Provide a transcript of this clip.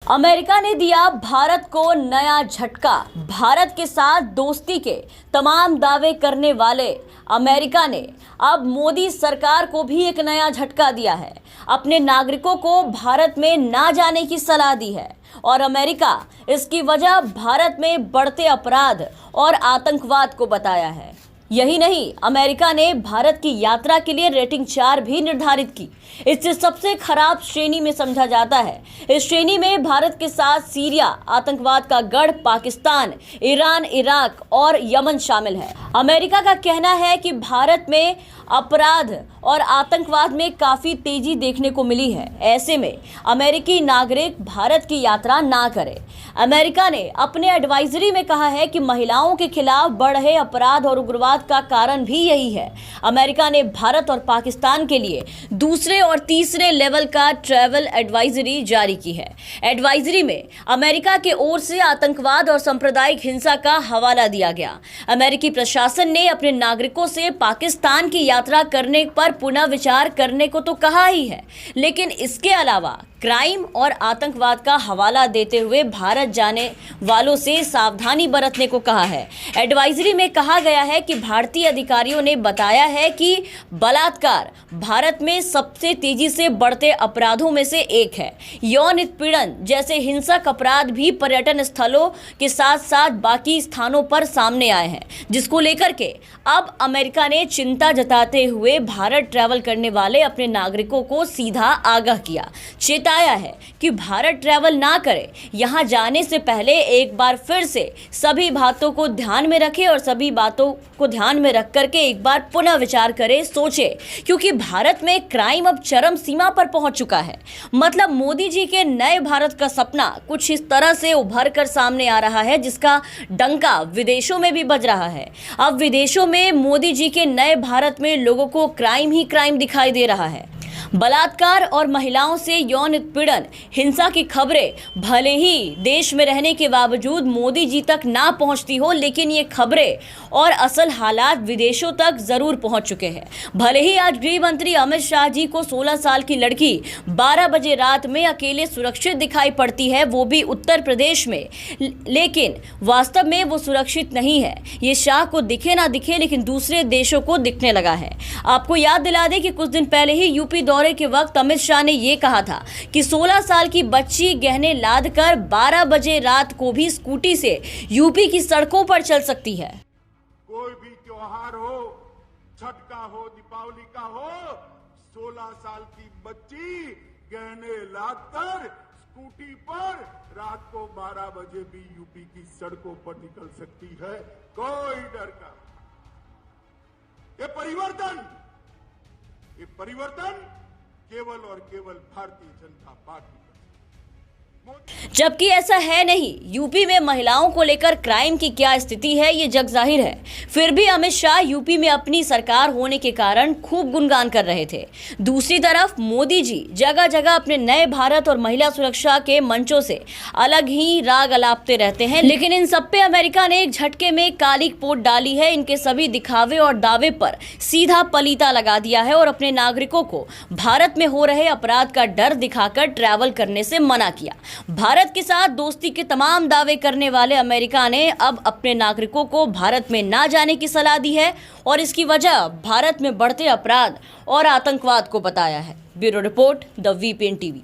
America ने दिया भारत को नया झटका। भारत के साथ दोस्ती के तमाम दावे करने वाले अमेरिका ने अब मोदी सरकार को भी एक नया झटका दिया है। अपने नागरिकों को भारत में ना जाने की सलाह दी है और अमेरिका इसकी वजह भारत में बढ़ते अपराध और आतंकवाद को बताया है। यही नहीं, अमेरिका ने भारत की यात्रा के लिए रेटिंग 4 भी निर्धारित की। इसे सबसे खराब श्रेणी में समझा जाता है। इस श्रेणी में भारत के साथ सीरिया, आतंकवाद का गढ़ पाकिस्तान, ईरान, इराक और यमन शामिल है। अमेरिका का कहना है कि भारत में अपराध और आतंकवाद में काफी तेजी देखने को मिली है। ऐसे में अमेरिकी नागरिक भारत की यात्रा ना करें। अमेरिका ने अपने एडवाइजरी में कहा है कि महिलाओं के खिलाफ बढ़ रहे अपराध और उग्रवाद का कारण भी यही है। अमेरिका ने भारत और पाकिस्तान के लिए दूसरे और तीसरे लेवल का ट्रैवल एडवाइजरी जारी की है। एडवाइजरी में अमेरिका के ओर से आतंकवाद और सांप्रदायिक हिंसा का हवाला दिया गया। अमेरिकी प्रशासन ने अपने नागरिकों से पाकिस्तान की यात्रा करने पर पुनः विचार करने को तो कहा ही है, लेकिन इसके अलावा क्राइम और आतंकवाद का हवाला देते हुए भारत जाने वालों से सावधानी बरतने को कहा है। एडवाइजरी में कहा गया है कि भारतीय अधिकारियों ने बताया है कि बलात्कार भारत में सबसे तेजी से बढ़ते अपराधों में से एक है। यौन उत्पीड़न जैसे हिंसक अपराध भी पर्यटन स्थलों के साथ साथ बाकी स्थानों पर सामने आए हैं, जिसको लेकर के अब अमेरिका ने चिंता जताते हुए भारत ट्रैवल करने वाले अपने नागरिकों को सीधा आगाह किया, चेताया है कि भारत ट्रैवल ना करें। यहां जाने से पहले एक बार फिर से सभी बातों को ध्यान में रखें और सभी बातों को ध्यान में रख करके एक बार पुनः विचार करें, सोचें, क्योंकि भारत में क्राइम अब चरम सीमा पर पहुंच चुका है। मतलब मोदी जी के नए भारत का सपना कुछ इस तरह से उभर कर सामने आ रहा है, जिसका डंका विदेशों में भी बज रहा है। अब विदेशों में मोदी जी के नए भारत में लोगों को क्राइम ही क्राइम दिखाई दे रहा है। बलात्कार और महिलाओं से यौन उत्पीड़न, हिंसा की खबरें भले ही देश में रहने के बावजूद मोदी जी तक ना पहुंचती हो, लेकिन ये खबरें और असल हालात विदेशों तक जरूर पहुंच चुके हैं। भले ही आज गृह मंत्री अमित शाह जी को 16 साल की लड़की 12 बजे रात में अकेले सुरक्षित दिखाई पड़ती है, वो भी उत्तर प्रदेश में, लेकिन वास्तव में वो सुरक्षित नहीं है। ये शाह को दिखे ना दिखे, लेकिन दूसरे देशों को दिखने लगा है। आपको याद दिला दें कि कुछ दिन पहले ही यूपी दौरे के वक्त अमित शाह ने ये कहा था कि 16 साल की बच्ची गहने लाद कर 12 बजे रात को भी स्कूटी से यूपी की सड़कों पर चल सकती है। कोई भी त्योहार हो, छठ का हो, दीपावली का हो, 16 साल की बच्ची गहने लाद कर स्कूटी पर रात को 12 बजे भी यूपी की सड़कों पर निकल सकती है, कोई डर का। ये परिवर्तन केवल और केवल भारतीय जनता पार्टी। जबकि ऐसा है नहीं। यूपी में महिलाओं को लेकर क्राइम की क्या स्थिति है, ये जग जाहिर है। फिर भी अमित शाह यूपी में अपनी सरकार होने के कारण खूब गुणगान कर रहे थे। दूसरी तरफ मोदी जी जगह जगह अपने नए भारत और महिला सुरक्षा के मंचों से अलग ही राग अलापते रहते हैं, लेकिन इन सब पे अमेरिका ने एक झटके में काली पोत डाली है। इनके सभी दिखावे और दावे पर सीधा पलीता लगा दिया है और अपने नागरिकों को भारत में हो रहे अपराध का डर दिखाकर ट्रैवल करने से मना किया। भारत के साथ दोस्ती के तमाम दावे करने वाले अमेरिका ने अब अपने नागरिकों को भारत में ना जाने की सलाह दी है और इसकी वजह भारत में बढ़ते अपराध और आतंकवाद को बताया है। Bureau report, the VPN TV.